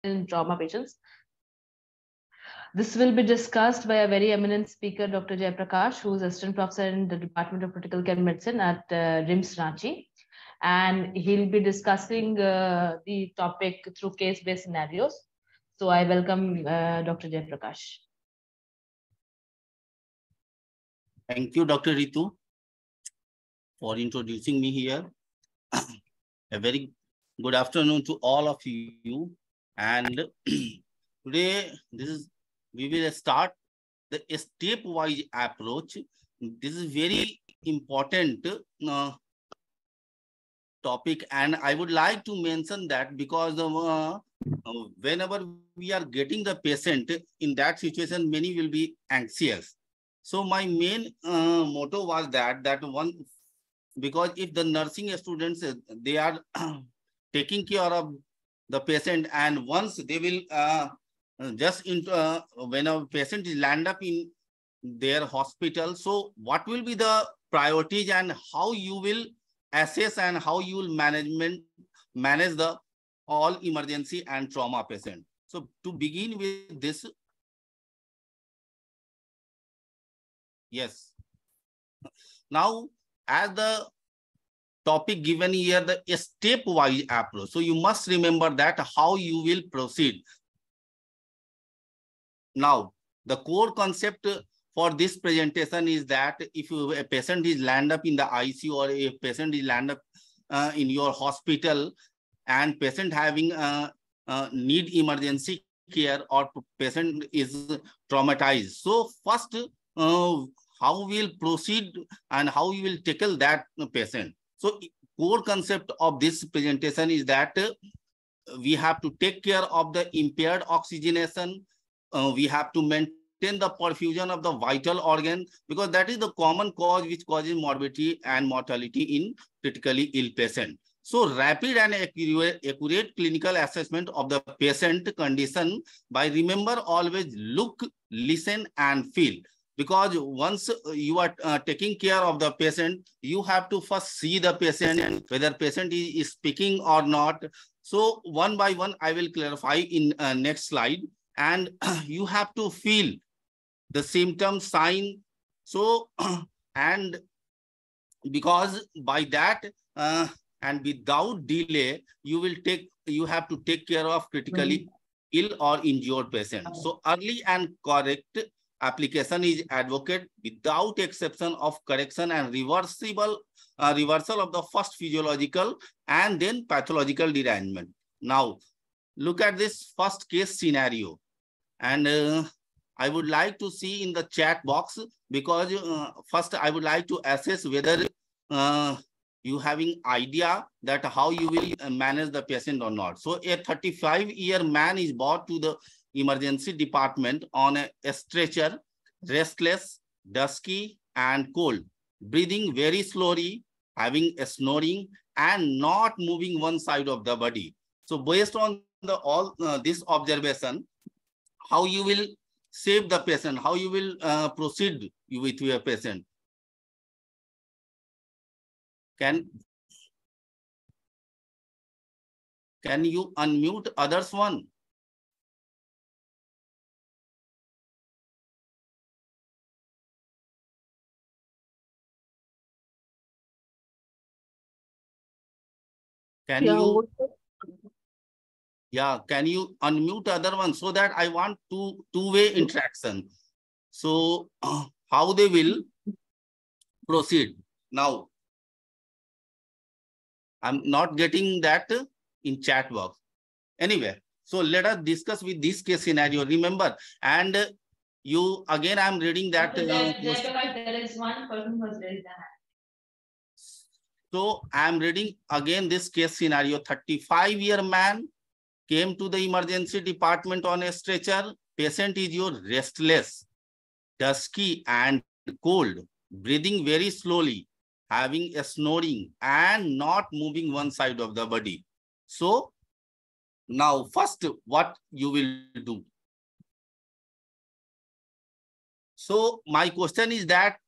in trauma patients. This will be discussed by a very eminent speaker, Dr. Prakash, who is Assistant Professor in the Department of Critical Care Medicine at RIMS Ranchi. And he'll be discussing the topic through case-based scenarios. So I welcome Dr. Prakash. Thank you, Dr. Ritu, for introducing me here. A very good afternoon to all of you. And today, we will start the stepwise approach. This is very important topic, and I would like to mention that because whenever we are getting the patient in that situation, many will be anxious. So my main motto was that one, because if the nursing students, they are taking care of the patient, and once they will just into when a patient is land up in their hospital, so what will be the priorities and how you will assess and how you will manage the all emergency and trauma patient. So to begin with this, yes. Now, as the topic given here, the stepwise approach. So you must remember that how you will proceed. Now, the core concept for this presentation is that if a patient is land up in the ICU or a patient is land up in your hospital and patient having need emergency care or patient is traumatized. So first, how we'll proceed and how you will tackle that patient. So core concept of this presentation is that we have to take care of the impaired oxygenation. We have to maintain the perfusion of the vital organ, because that is the common cause which causes morbidity and mortality in critically ill patient. So rapid and accurate clinical assessment of the patient condition by remember always look, listen and feel. Because once you are taking care of the patient, you have to first see the patient, whether patient is speaking or not. So one by one, I will clarify in next slide. And you have to feel the symptom sign. So, and because by that and without delay, you have to take care of critically ill or injured patients. So early and correct application is advocate without exception of correction and reversal of the first physiological and then pathological derangement. Now, look at this first case scenario. And I would like to see in the chat box, because first I would like to assess whether you having idea that how you will manage the patient or not. So a 35-year man is brought to the emergency department on a stretcher, restless, dusky and cold, breathing very slowly, having a snoring and not moving one side of the body. So based on all this observation, how you will save the patient, how you will proceed with your patient. Can you unmute others one? Can you? Yeah, can you unmute other one so that I want two-way interaction. So how they will proceed. Now, I'm not getting that in chat box. Anyway, so let us discuss with this case scenario. Remember, and you again, I'm reading that. There is one person who has raised their hand. So I'm reading again this case scenario. 35-year man came to the emergency department on a stretcher. Patient is your restless, dusky and cold, breathing very slowly, having a snoring and not moving one side of the body. So now first what you will do. So my question is that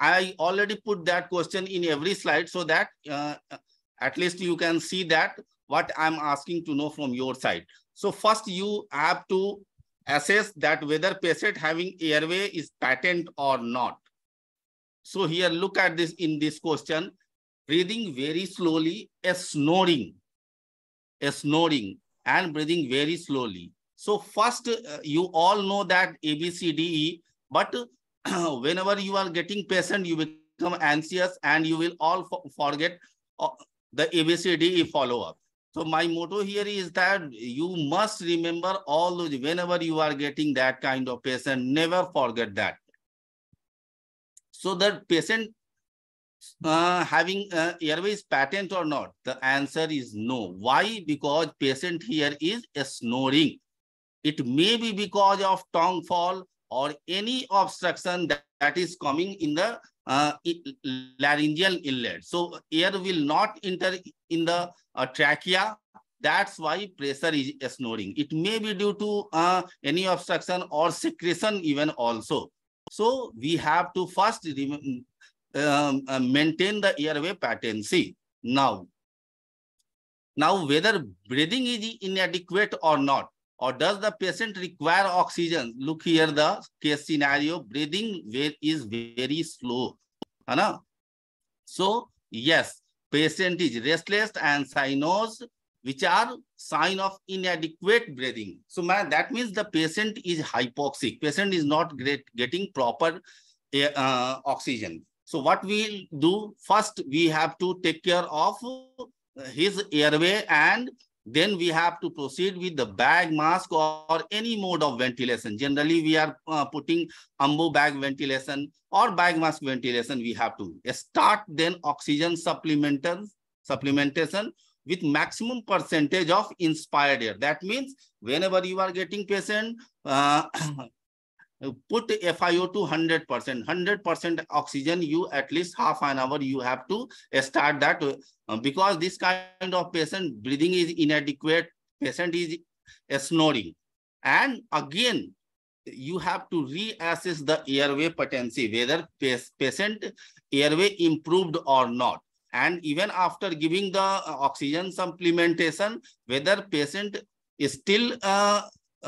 I already put that question in every slide so that at least you can see that what I'm asking to know from your side. So first you have to assess that whether patient having airway is patent or not. So here look at this in this question, breathing very slowly, a snoring and breathing very slowly. So first you all know that ABCDE, but whenever you are getting patient, you become anxious and you will all forget the ABCDE follow-up. So my motto here is that you must remember all those, whenever you are getting that kind of patient, never forget that. So the patient having airways patent or not? The answer is no. Why? Because patient here is snoring. It may be because of tongue fall or any obstruction that is coming in the laryngeal inlet. So air will not enter in the trachea. That's why pressure is snoring. It may be due to any obstruction or secretion even also. So we have to first maintain the airway patency. Now whether breathing is inadequate or not, or does the patient require oxygen? Look here the case scenario, breathing is very slow. So yes, patient is restless and cyanosis, which are sign of inadequate breathing. So that means the patient is hypoxic. Patient is not getting proper oxygen. So what we'll do, first we have to take care of his airway, and then we have to proceed with the bag mask or any mode of ventilation. Generally, we are putting umbu bag ventilation or bag mask ventilation. We have to start then oxygen supplementation with maximum percentage of inspired air. That means whenever you are getting patient, put FiO2 100% oxygen, you at least half an hour you have to start that because this kind of patient breathing is inadequate, patient is snoring. And again, you have to reassess the airway patency, whether patient airway improved or not. And even after giving the oxygen supplementation, whether patient is still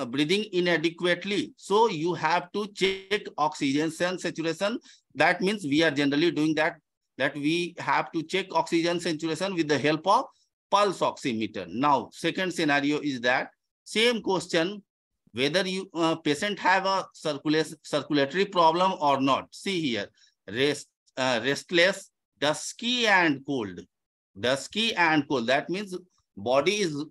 breathing inadequately. So you have to check oxygen saturation. That means we are generally doing that we have to check oxygen saturation with the help of pulse oximeter. Now, second scenario is that same question, whether you patient have a circulatory problem or not. See here, restless, dusky and cold. Dusky and cold. That means body is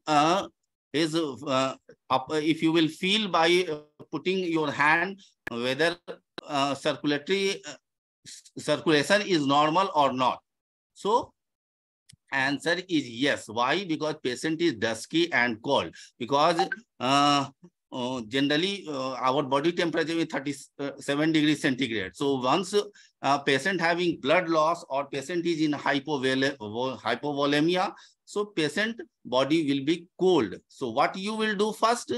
if you will feel by putting your hand whether circulation is normal or not. So answer is yes. Why? Because patient is dusky and cold. Because generally our body temperature is 37 degrees centigrade. So once patient having blood loss or patient is in hypovolemia, so patient body will be cold. So what you will do first,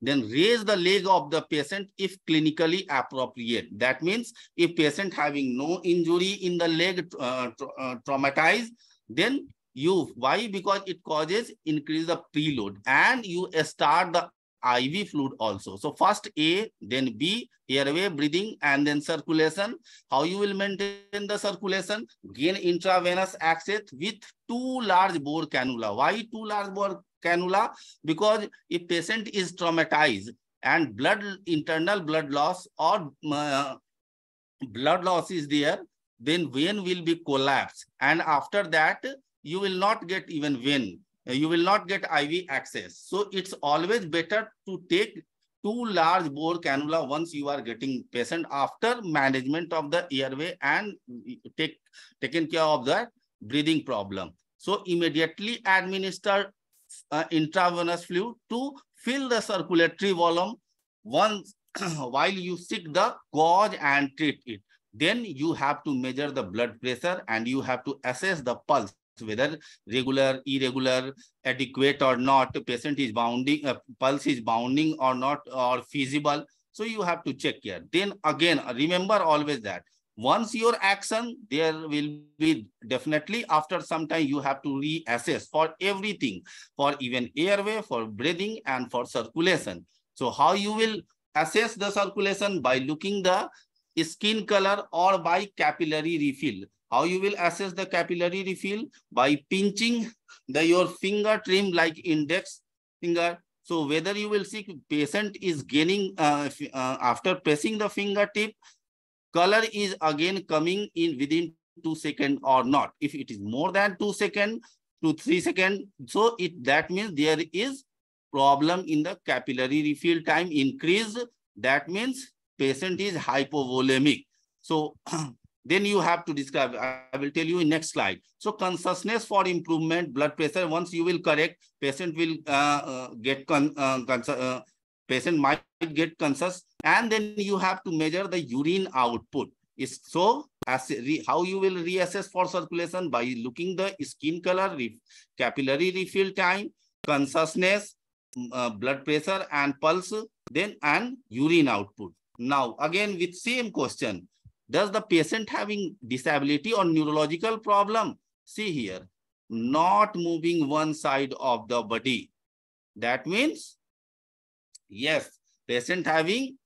then raise the leg of the patient if clinically appropriate. That means if patient having no injury in the leg, traumatized, then why? Because it causes increase the preload, and you start the IV fluid also. So first A, then B, airway, breathing, and then circulation. How you will maintain the circulation? Gain intravenous access with 2 large bore cannula. Why 2 large bore cannula? Because if patient is traumatized and internal blood loss or blood loss is there, then vein will be collapsed. And after that, you will not get even vein. You will not get IV access. So it's always better to take 2 large bore cannula once you are getting patient after management of the airway and taken care of the breathing problem. So immediately administer intravenous fluid to fill the circulatory volume once while you seek the cause and treat it. Then you have to measure the blood pressure and you have to assess the pulse, whether regular, irregular, adequate or not, patient is bounding, pulse is bounding or not, or feasible. So you have to check here. Then again, remember always that Once your action, there will be definitely after some time you have to reassess for everything, for even airway, for breathing, and for circulation. So how you will assess the circulation? By looking the skin color or by capillary refill. How you will assess the capillary refill? By pinching your finger trim like index finger. So whether you will see patient is gaining after pressing the fingertip, color is again coming in within 2 seconds or not. If it is more than 2 seconds to 3 seconds, so that means there is problem in the capillary refill time increase. That means patient is hypovolemic. So then you have to describe, I will tell you in next slide. So consciousness for improvement, blood pressure, once you will correct, patient will patient might get conscious, and then you have to measure the urine output. So how you will reassess for circulation? By looking the skin color, capillary refill time, consciousness, blood pressure and pulse, then and urine output. Now again with same question, does the patient having disability or neurological problem? See here, not moving one side of the body. That means, yes, patient having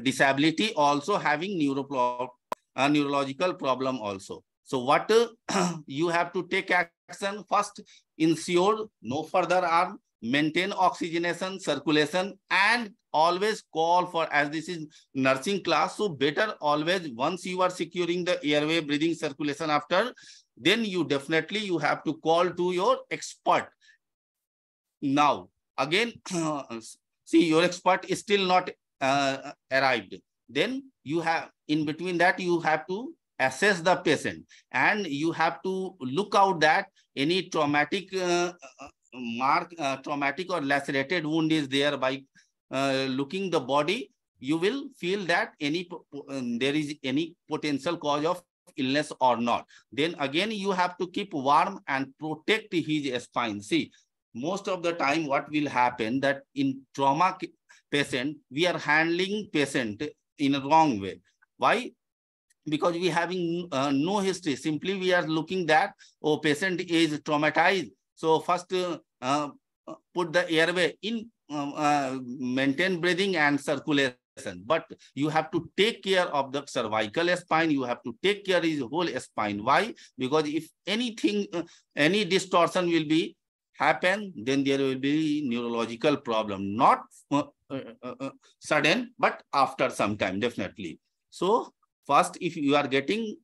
disability, also having neurological problem also. So what you have to take action? First, ensure no further harm, maintain oxygenation, circulation, and always call for, as this is nursing class, so better always, once you are securing the airway, breathing, circulation after, then you definitely you have to call to your expert. Now again, see, your expert is still not arrived. Then you have, in between that, you have to assess the patient, and you have to look out that any traumatic traumatic or lacerated wound is there. By looking the body, you will feel that there is any potential cause of illness or not. Then again, you have to keep warm and protect his spine. See, most of the time what will happen that in trauma patient, we are handling patient in a wrong way. Why? Because we having no history. Simply we are looking that, oh, patient is traumatized. So first put the airway in, maintain breathing and circulation. But you have to take care of the cervical spine. You have to take care of his whole spine. Why? Because if anything, any distortion will be happen, then there will be neurological problem. Not sudden, but after some time, definitely. So first, if you are getting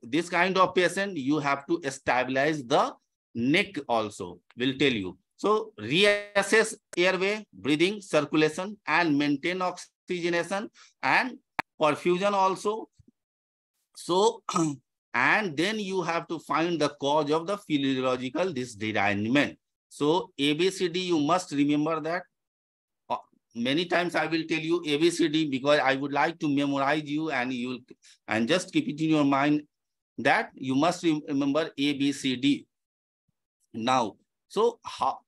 this kind of patient, you have to stabilize the neck also, will tell you. So reassess airway, breathing, circulation, and maintain oxygenation and perfusion also. So, and then you have to find the cause of the physiological dysregulation. So ABCD, you must remember that. Many times I will tell you ABCD because I would like to memorize you, and just keep it in your mind that you must remember ABCD. Now, so how,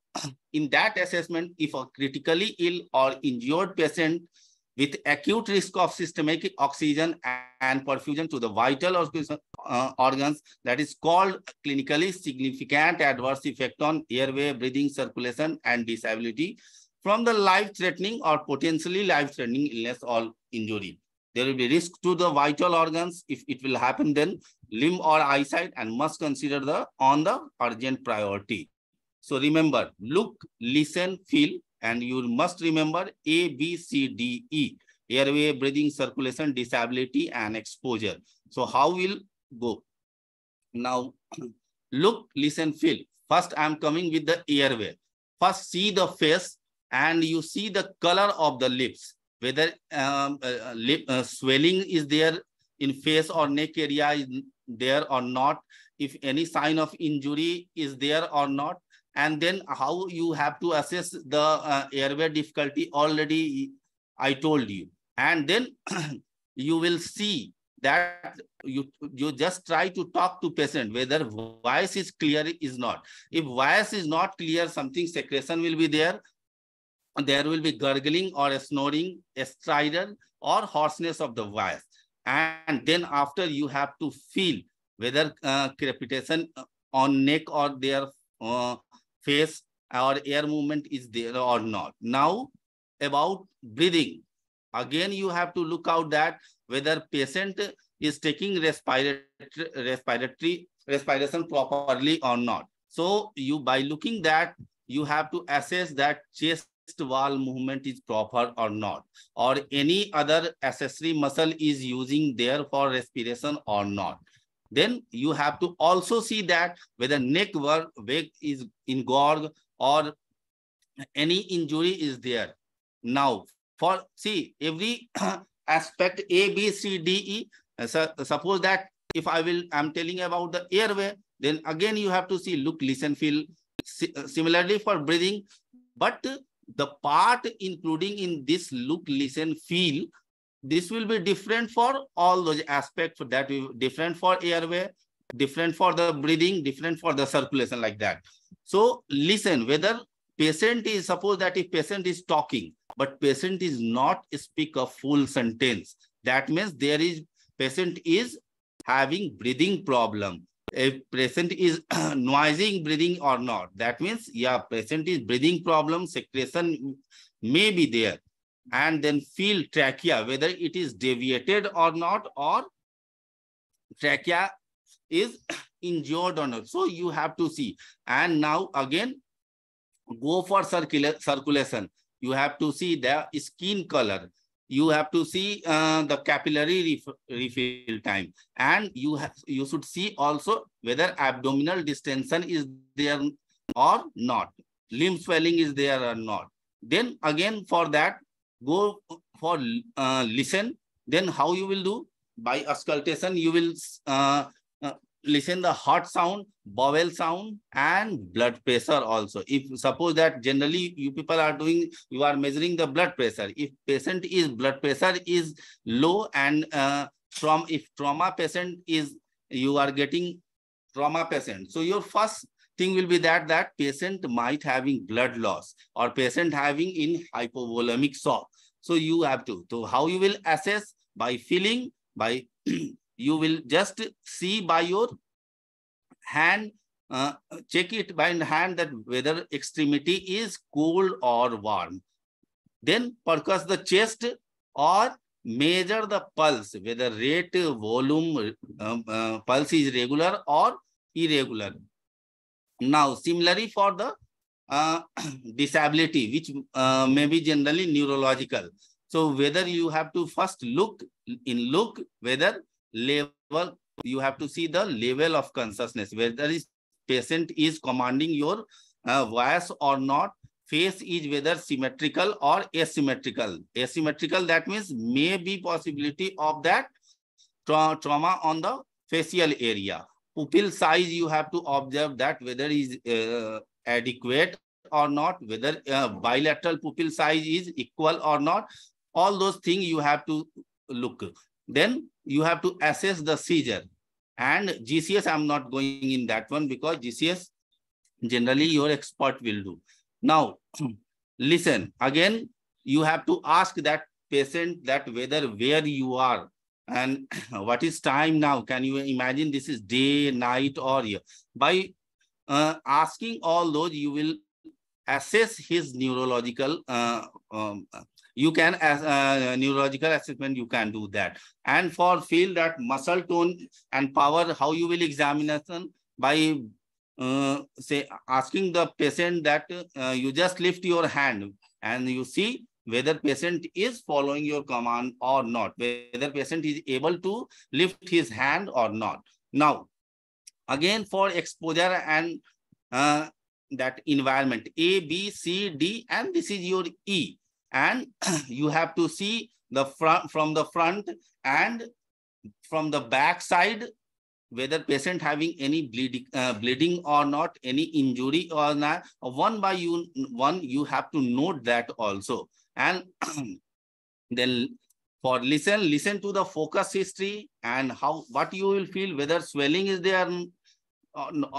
in that assessment, if a critically ill or injured patient with acute risk of systemic oxygen and perfusion to the vital organs, that is called clinically significant adverse effect on airway, breathing, circulation, and disability from the life-threatening or potentially life-threatening illness or injury. There will be risk to the vital organs. If it will happen, then limb or eyesight, and must consider the urgent priority. So remember, look, listen, feel, and you must remember A, B, C, D, E. Airway, breathing, circulation, disability, and exposure. So how will go? Now, look, listen, feel. First, I'm coming with the airway. First, see the face, and you see the color of the lips. Whether lip swelling is there in face or neck area is there or not. If any sign of injury is there or not. And then how you have to assess the airway difficulty, already I told you. And then you will see that you just try to talk to patient whether voice is clear is not. If voice is not clear, something secretion will be there. There will be gurgling or snoring, stridor, or hoarseness of the voice. And then after you have to feel whether crepitation on neck or their face or air movement is there or not. Now about breathing, again you have to look out that whether patient is taking respiration properly or not. So you, by looking that, you have to assess that chest wall movement is proper or not, or any other accessory muscle is using there for respiration or not. Then you have to also see that whether neck wake is engorged or any injury is there. Now, for see every aspect A, B, C, D, E. Suppose that if I'm telling about the airway, then again you have to see, look, listen, feel. Similarly for breathing, but the part including in this look, listen, feel, this will be different for all those aspects. That will be different for airway, different for the breathing, different for the circulation, like that. So listen, whether patient is, suppose that if patient is talking, but patient is not speak a full sentence, that means there is patient is having breathing problem. If patient is noising breathing or not, that means, yeah, patient is breathing problem, secretion may be there. And then feel trachea, whether it is deviated or not, or trachea is injured or not. So you have to see. And now again, go for circulation. You have to see the skin color. You have to see the capillary refill time. And you should see also whether abdominal distension is there or not. Limb swelling is there or not. Then again for that, go for listen. Then how you will do? By auscultation, you will listen the heart sound, bowel sound, and blood pressure also. If suppose that generally you people are doing, you are measuring the blood pressure. If patient is blood pressure is low, and if trauma patient is, you are getting trauma patient. So your first thing will be that patient might having blood loss, or patient having in hypovolemic shock. So you have to. So how you will assess? By feeling, by you will just see by your hand, check it by hand that whether extremity is cold or warm. Then percuss the chest or measure the pulse, whether rate, volume, pulse is regular or irregular. Now, similarly for the disability, which may be generally neurological. So whether you have to first look whether level, you have to see the level of consciousness, whether is patient is commanding your voice or not. Face is whether symmetrical or asymmetrical. Asymmetrical, that means may be possibility of that trauma on the facial area. Pupil size, you have to observe that whether is adequate or not, whether bilateral pupil size is equal or not. All those things you have to look. Then you have to assess the seizure. And GCS, I'm not going in that one because GCS generally your expert will do. Now, listen, again, you have to ask that patient that whether where you are and what is time now. Can you imagine this is day, night, or year? By asking all those, you will assess his neurological, you can, as neurological assessment, you can do that. And for feel that muscle tone and power, how you will examination? By say asking the patient that you just lift your hand and you see whether patient is following your command or not, whether patient is able to lift his hand or not. Now, again for exposure and that environment, A, B, C, D, and this is your E. And you have to see the front, from the front and from the back side, whether patient having any bleeding or not, any injury or not. One by one, you have to note that also. And then for listen to the focus history and what you will feel, whether swelling is there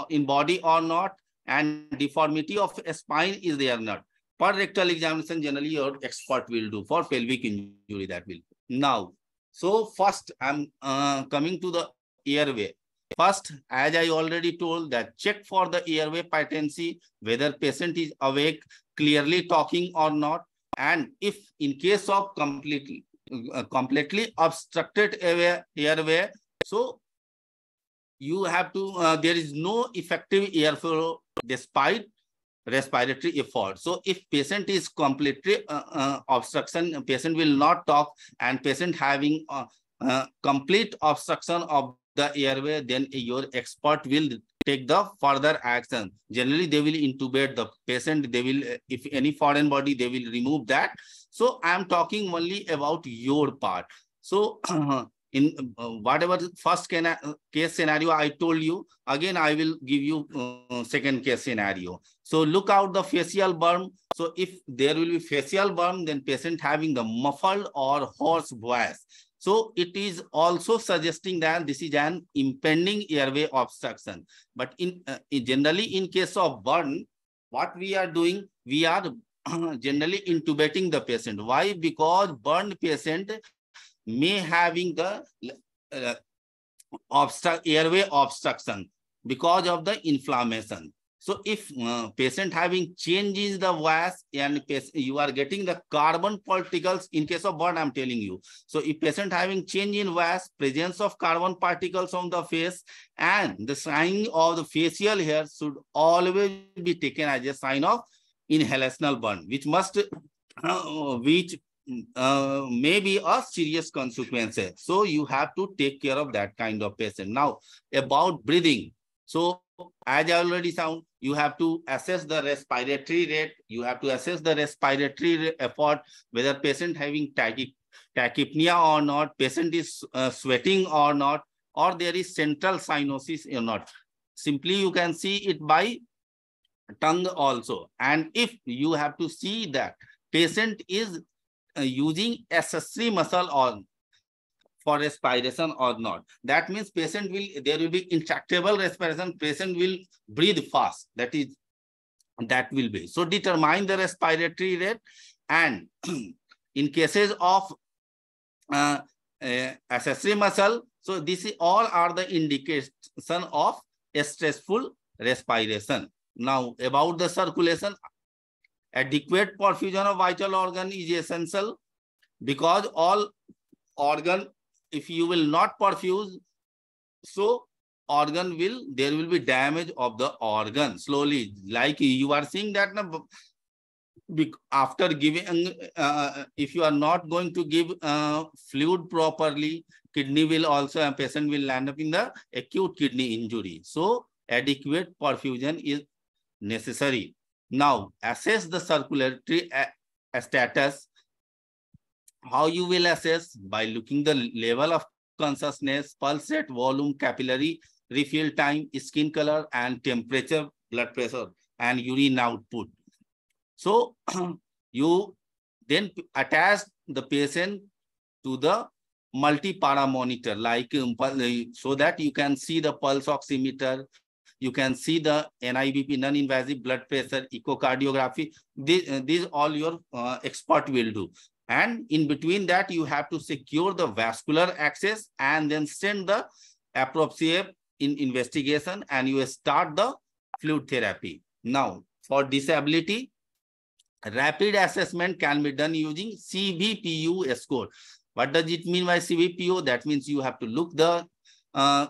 in body or not, and deformity of spine is there or not. Per rectal examination, generally your expert will do. For pelvic injury, that will. Now, so first I'm coming to the airway. First, as I already told, that check for the airway patency, whether patient is awake, clearly talking or not. And if in case of completely obstructed airway, so you have to, there is no effective airflow despite respiratory effort. So if patient is completely obstruction, patient will not talk, and patient having complete obstruction of the airway, then your expert will take the further action. Generally, they will intubate the patient. They will, if any foreign body, they will remove that. So I am talking only about your part. So in whatever first case scenario I told you, again I will give you second case scenario. So look out the facial burn. So if there will be facial burn, then patient having the muffled or hoarse voice. So it is also suggesting that this is an impending airway obstruction. But generally in case of burn, what we are doing, we are generally intubating the patient. Why? Because burned patient may having the uh, airway obstruction because of the inflammation. So if patient having changes the voice and you are getting the carbon particles, in case of burn, I'm telling you. So if patient having change in voice, presence of carbon particles on the face, and the sign of the facial hair should always be taken as a sign of inhalational burn, which must, which may be a serious consequences. So you have to take care of that kind of patient. Now, about breathing. So as I already sound, you have to assess the respiratory rate. You have to assess the respiratory effort, whether patient having tachypnea or not, patient is sweating or not, or there is central cyanosis or not. Simply you can see it by tongue also. And if you have to see that patient is using accessory muscle or for respiration or not, that means patient will, there will be intractable respiration, patient will breathe fast. That will be. So determine the respiratory rate. And in cases of accessory muscle, so this is all are the indication of a stressful respiration. Now about the circulation, adequate perfusion of vital organ is essential, because all organ, if you will not perfuse, so organ will, there will be damage of the organ slowly. Like you are seeing that after giving, if you are not going to give fluid properly, kidney will also, a patient will land up in the acute kidney injury. So adequate perfusion is necessary. Now assess the circulatory status. How you will assess? By looking the level of consciousness, pulse rate, volume, capillary refill time, skin color, and temperature, blood pressure, and urine output. So you then attach the patient to the multi-para monitor, like so that you can see the pulse oximeter, you can see the NIBP, non-invasive blood pressure, echocardiography. These all your expert will do. And in between that, you have to secure the vascular access and then send the appropriate investigation, and you start the fluid therapy. Now, for disability, rapid assessment can be done using CVPU score. What does it mean by CVPU? That means you have to look the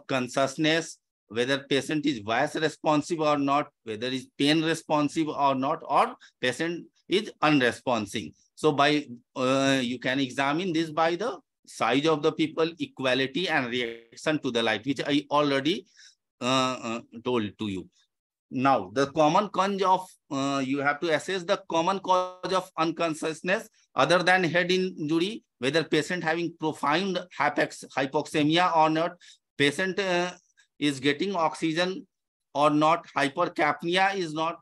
consciousness, whether patient is voice responsive or not, whether is pain responsive or not, or patient is unresponsive. So by you can examine this by the size of the people, equality, and reaction to the light, which I already told to you. Now, the common cause of, you have to assess the common cause of unconsciousness other than head injury, whether patient having profound hypoxemia or not, patient is getting oxygen or not, hypercapnia is not,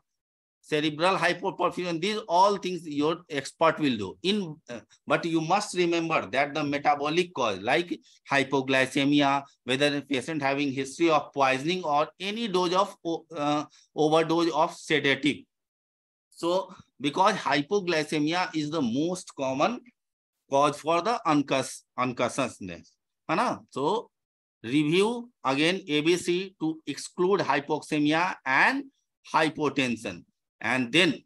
cerebral hypoperfusion. These all things your expert will do. But you must remember that the metabolic cause like hypoglycemia, whether a patient having history of poisoning or any dose of overdose of sedative. So because hypoglycemia is the most common cause for the unconsciousness. So review again ABC to exclude hypoxemia and hypotension. And then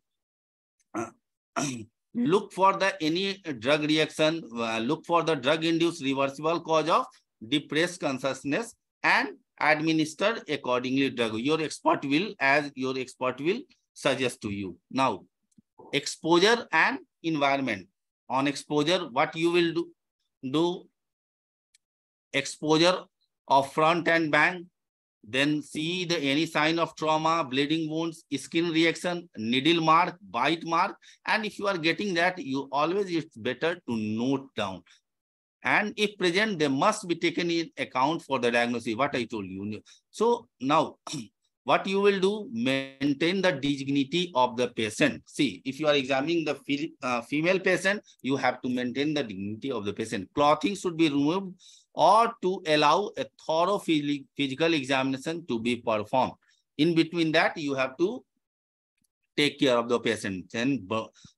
look for the any drug reaction, look for the drug-induced reversible cause of depressed consciousness and administer accordingly drug. Your expert will suggest to you. Now, exposure and environment. On exposure, what you will do exposure of front and back, then see the any sign of trauma, bleeding wounds, skin reaction, needle mark, bite mark. And if you are getting that, you always, it's better to note down. And if present, they must be taken in account for the diagnosis, what I told you. So now, what you will do, maintain the dignity of the patient. See, if you are examining the female patient, you have to maintain the dignity of the patient. Clothing should be removed or to allow a thorough physical examination to be performed. In between that, you have to take care of the patient. And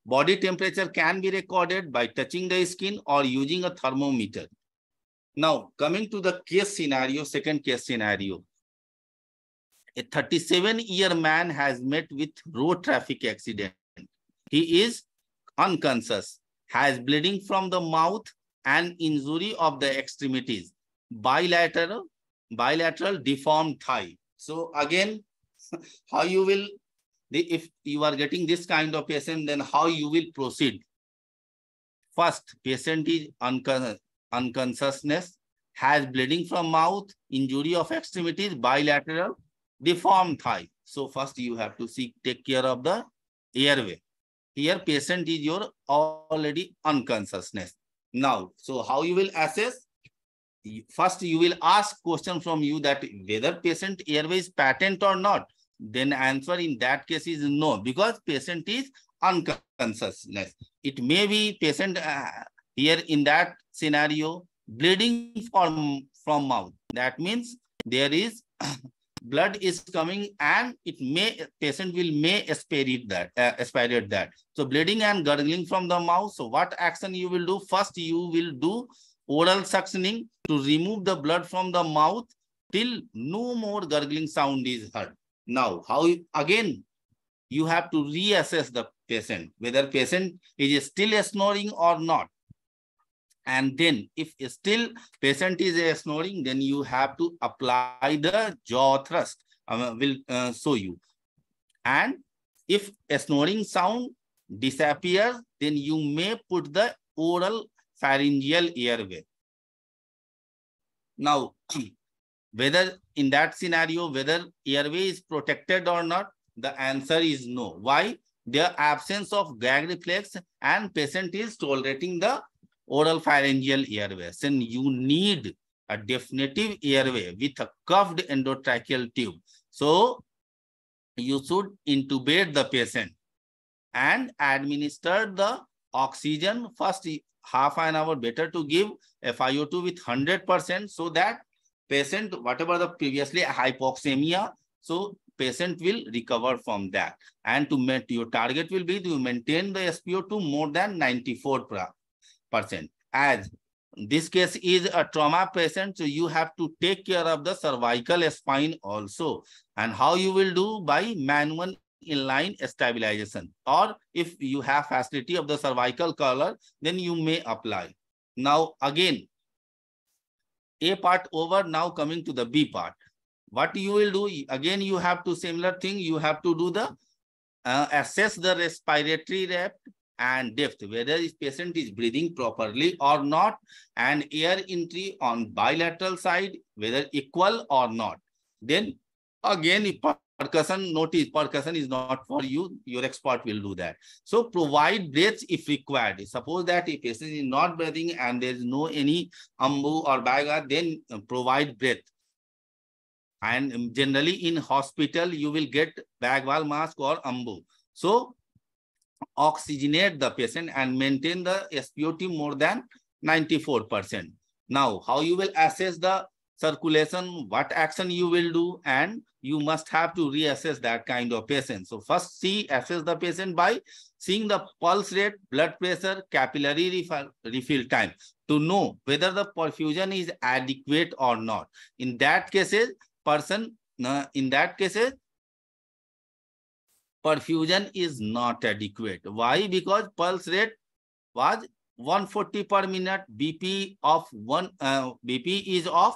body temperature can be recorded by touching the skin or using a thermometer. Now, coming to the case scenario, second case scenario. A 37-year man has met with road traffic accident. He is unconscious, has bleeding from the mouth and injury of the extremities, bilateral deformed thigh. So again, how you will, if you are getting this kind of patient, then how you will proceed? First, patient is unconsciousness, has bleeding from mouth, injury of extremities, bilateral deformed thigh. So first you have to take care of the airway. Here patient is your already unconsciousness. Now, so how you will assess? First you will ask question from you that whether patient airway is patent or not. Then answer in that case is no, because patient is unconsciousness. It may be patient here in that scenario bleeding from mouth. That means there is blood is coming and it may patient may aspirate that. So bleeding and gurgling from the mouth. So what action you will do? First you will do oral suctioning to remove the blood from the mouth till no more gurgling sound is heard. Now, how again you have to reassess the patient, whether patient is still snoring or not. And then if still patient is snoring, then you have to apply the jaw thrust. Will show you. And if a snoring sound disappears, then you may put the oral pharyngeal airway. Now, whether in that scenario, whether airway is protected or not, the answer is no. Why? The absence of gag reflex and patient is tolerating the oral pharyngeal airway. So you need a definitive airway with a curved endotracheal tube. So you should intubate the patient and administer the oxygen first half an hour. Better to give FiO2 with 100% so that patient, whatever the previously hypoxemia, so patient will recover from that. And to your target will be to maintain the SpO2 more than 94%. As this case is a trauma patient, so you have to take care of the cervical spine also. And how you will do? By manual inline stabilization. Or if you have facility of the cervical collar, then you may apply. Now again, A part over, now coming to the B part. What you will do? Again, you have to similar thing. You have to do the assess the respiratory rate and depth, whether this patient is breathing properly or not, and air entry on bilateral side, whether equal or not. Then again, if percussion, notice percussion is not for you, your expert will do that. So provide breaths if required. Suppose that if patient is not breathing and there is no any ambu or baga, then provide breath. And generally in hospital, you will get bag wall mask or ambu. So oxygenate the patient and maintain the SpO2 more than 94%. Now, how you will assess the circulation, what action you will do, and you must have to reassess that kind of patient. So first assess the patient by seeing the pulse rate, blood pressure, capillary refill time to know whether the perfusion is adequate or not. In that cases, perfusion is not adequate. Why? Because pulse rate was 140 per minute, BP is of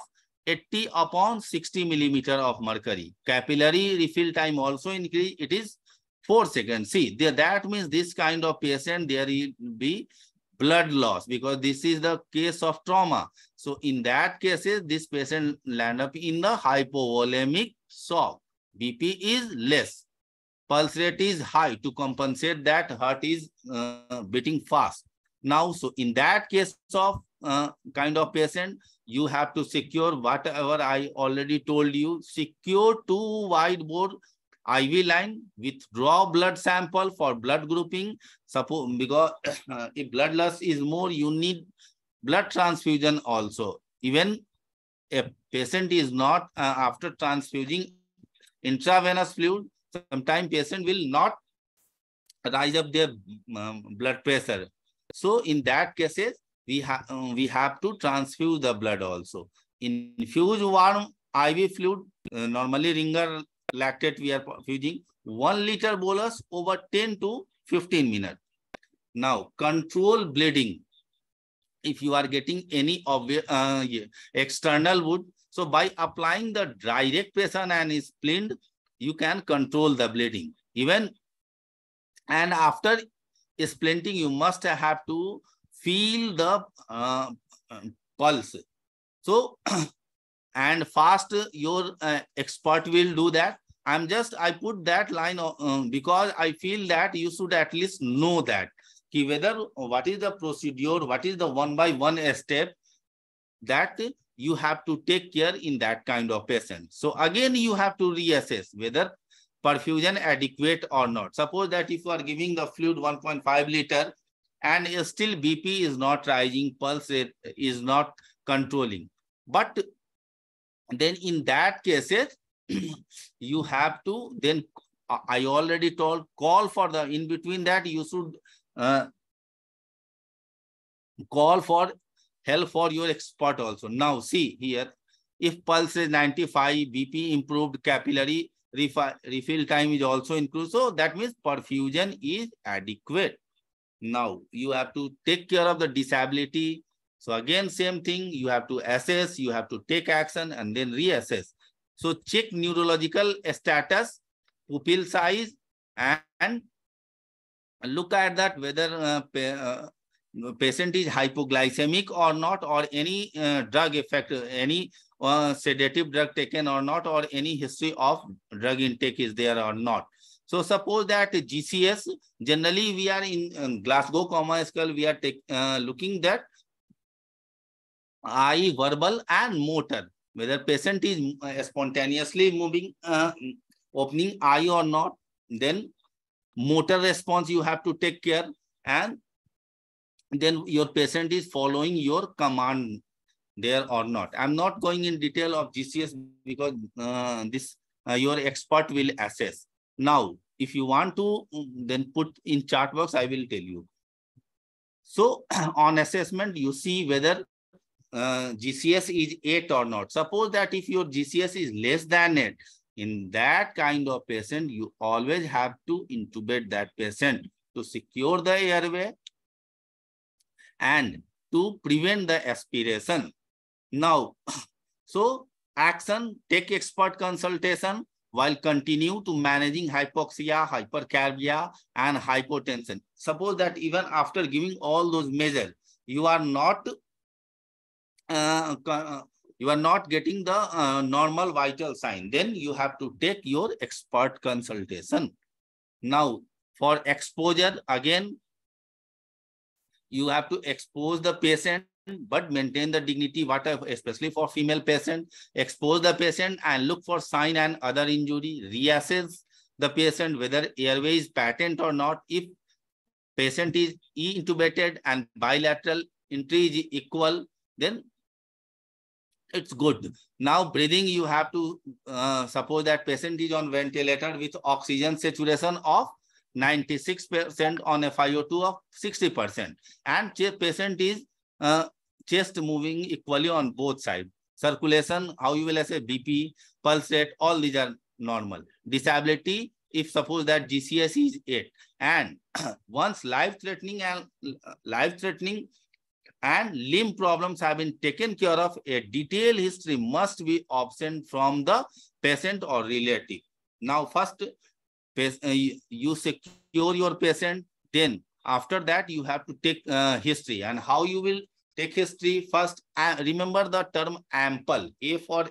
80 upon 60 millimeter of mercury. Capillary refill time also increase. It is 4 seconds. See, that means this kind of patient, there will be blood loss because this is the case of trauma. So in that cases, this patient land up in the hypovolemic shock. BP is less. Pulse rate is high to compensate that heart is beating fast. Now, so in that case of kind of patient, you have to secure whatever I already told you, secure 2 wide bore IV line, withdraw blood sample for blood grouping. Suppose because if blood loss is more, you need blood transfusion also. Even a patient is not after transfusing intravenous fluid, sometimes patient will not rise up their blood pressure. So in that cases, we have to transfuse the blood also. Infuse warm IV fluid, normally ringer lactate we are fusing 1 liter bolus over 10 to 15 minutes. Now control bleeding. If you are getting any obvious external wound, so by applying the direct pressure and splint, you can control the bleeding. Even and after splinting, you must have to feel the pulse. So and fast your expert will do that. I put that line because I feel that you should at least know that whether what is the procedure, what is the 1-by-1 step that you have to take care in that kind of patient. So again, you have to reassess whether perfusion adequate or not. Suppose that if you are giving the fluid 1.5 liter and still BP is not rising, pulse rate is not controlling. But then in that cases, you have to then, I already told, call for the, in between that, you should call for help for your expert also. Now see here, if pulse is 95, BP improved, capillary refill time is also improved. So that means perfusion is adequate. Now you have to take care of the disability. So again, same thing, you have to assess, you have to take action and then reassess. So check neurological status, pupil size, and look at that whether patient is hypoglycemic or not, or any drug effect, any sedative drug taken or not, or any history of drug intake is there or not. So suppose that GCS, generally we are in Glasgow Coma Scale, we are looking that eye, verbal and motor, whether patient is spontaneously moving, opening eye or not. Then motor response you have to take care, and then your patient is following your command there or not. I'm not going in detail of GCS because your expert will assess. Now, if you want to then put in chart box, I will tell you. So on assessment, you see whether GCS is 8 or not. Suppose that if your GCS is less than 8, in that kind of patient, you always have to intubate that patient to secure the airway and to prevent the aspiration. Now, so action, take expert consultation while continue to managing hypoxia, hypercarbia, and hypotension. Suppose that even after giving all those measures, you are not getting the normal vital sign, then you have to take your expert consultation. Now, for exposure, again, you have to expose the patient, but maintain the dignity, whatever, especially for female patient. Expose the patient and look for sign and other injury. Reassess the patient whether airway is patent or not. If patient is intubated and bilateral entry is equal, then It's good. Now breathing, you have to suppose that patient is on ventilator with oxygen saturation of 96% on a FiO2 of 60%. And patient is chest moving equally on both sides. Circulation, how you will say BP, pulse rate, all these are normal. Disability, if suppose that GCS is 8. And once life-threatening and limb problems have been taken care of, a detailed history must be absent from the patient or relative. Now, first, you secure your patient. Then, after that, you have to take history. And how you will take history? First, remember the term ample. A for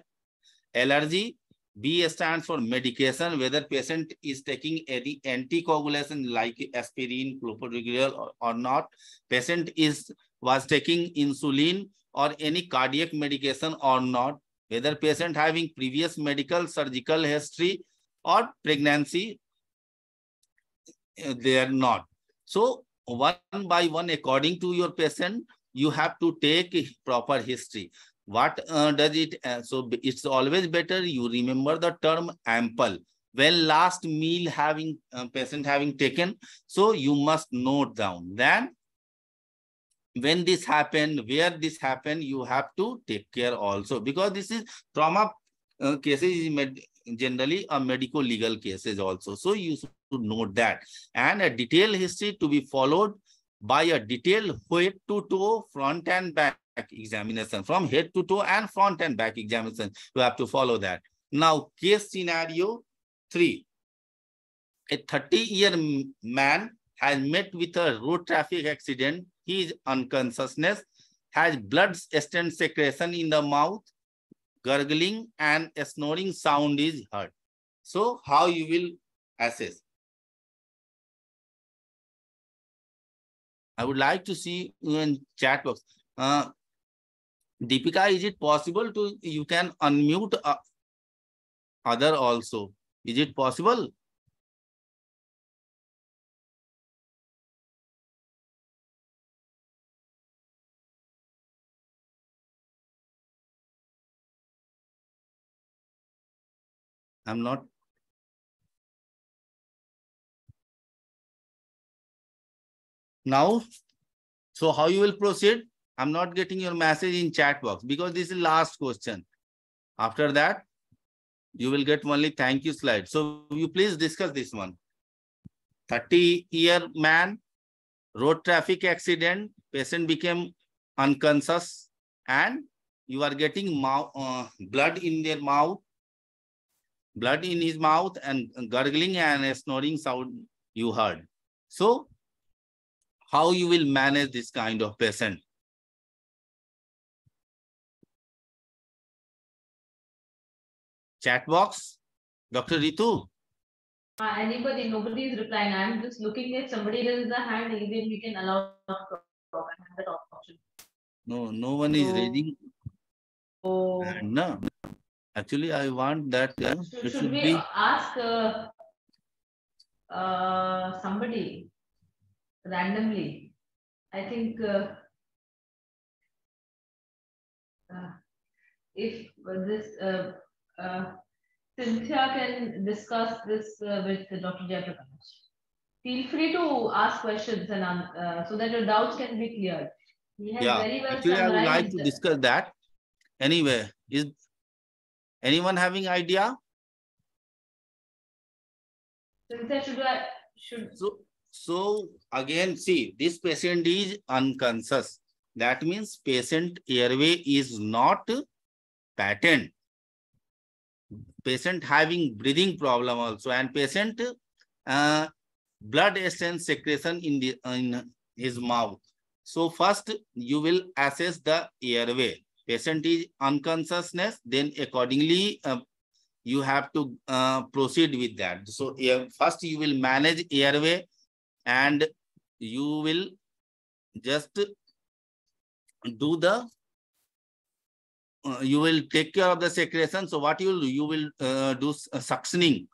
allergy. B stands for medication, whether patient is taking any anticoagulation like aspirin, clopidogrel or not. Patient was taking insulin or any cardiac medication or not. Whether patient having previous medical, surgical history or pregnancy, they are not. So one by one, according to your patient, you have to take proper history. What does it? So it's always better you remember the term ample. When last meal patient having taken, so you must note down. Then when this happened, where this happened, you have to take care also, because this is trauma cases is generally a medico-legal cases also. So you should note that, and a detailed history to be followed by a detailed head to toe, front and back examination. From head to toe and front and back examination, you have to follow that. Now, case scenario 3. A 30-year man has met with a road traffic accident. He is unconsciousness, has blood stent secretion in the mouth, gurgling and a snoring sound is heard. So, how you will assess? I would like to see you in chat box. Deepika, is it possible to, you can unmute other also? Is it possible? I'm not. Now, so how you will proceed? I'm not getting your message in chat box because this is last question. After that, you will get only thank you slide. So you please discuss this one. 30-year man, road traffic accident, patient became unconscious and you are getting blood in their mouth, blood in his mouth and gurgling and a snoring sound you heard. So how you will manage this kind of patient? Chat box, Dr. Ritu. Anybody, nobody is replying. I'm just looking at somebody raises a hand, then we can allow to talk. I have that option. No one is raising. No. Actually, I want that. Should we be... ask somebody randomly? I think if this Cynthia can discuss this with Dr. Jayaprakash. Feel free to ask questions and so that your doubts can be cleared. He has very well actually, I would like to discuss that. Anyway, is anyone having idea? Cynthia, So again, see, this patient is unconscious. That means patient airway is not patent. Patient having breathing problem also, and patient blood stent secretion in his mouth. So first you will assess the airway. Patient is unconsciousness, then accordingly you have to proceed with that. So first you will manage airway and you will just do the you will take care of the secretion. So what you will do? You will do suctioning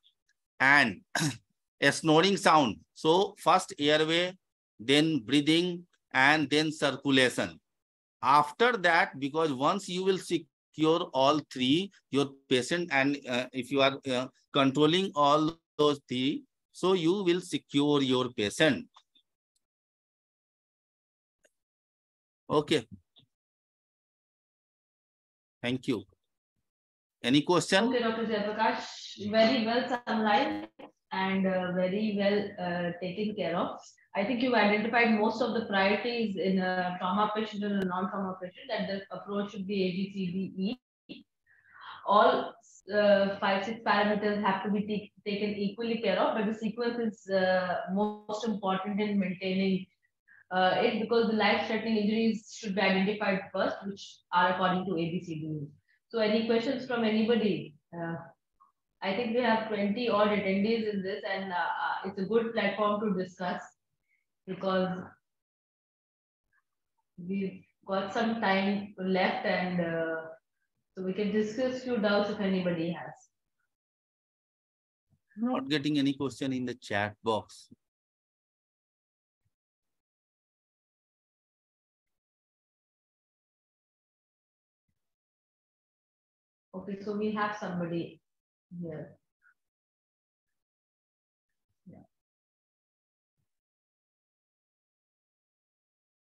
and a snoring sound. So first airway, then breathing, and then circulation. After that, because once you will secure secure all three, your patient, and if you are controlling all those three, so you will secure your patient. Okay. Thank you. Any question? Okay, Dr. Jayaprakash, very well summarized and very well taken care of. I think you've identified most of the priorities in a trauma patient and a non-trauma patient, that the approach should be A, B, C, D, E. All 5-6 parameters have to be taken equally care of, but the sequence is most important in maintaining it, because the life-threatening injuries should be identified first, which are according to A, B, C, D. So any questions from anybody? I think we have 20 odd attendees in this, and it's a good platform to discuss, because we've got some time left, and so we can discuss few doubts if anybody has. Not getting any question in the chat box. Okay, so we have somebody here. Yeah.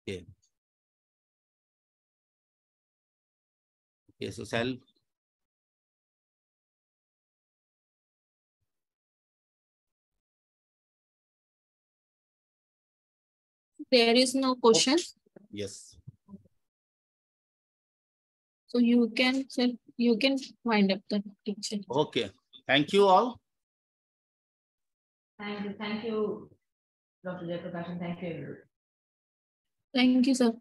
Okay. Okay, so shall there is no question. yes. So you can wind up the teaching. Okay. Thank you all. Thank you, Dr. Jayaprakash, and thank you, everyone. Thank you, sir.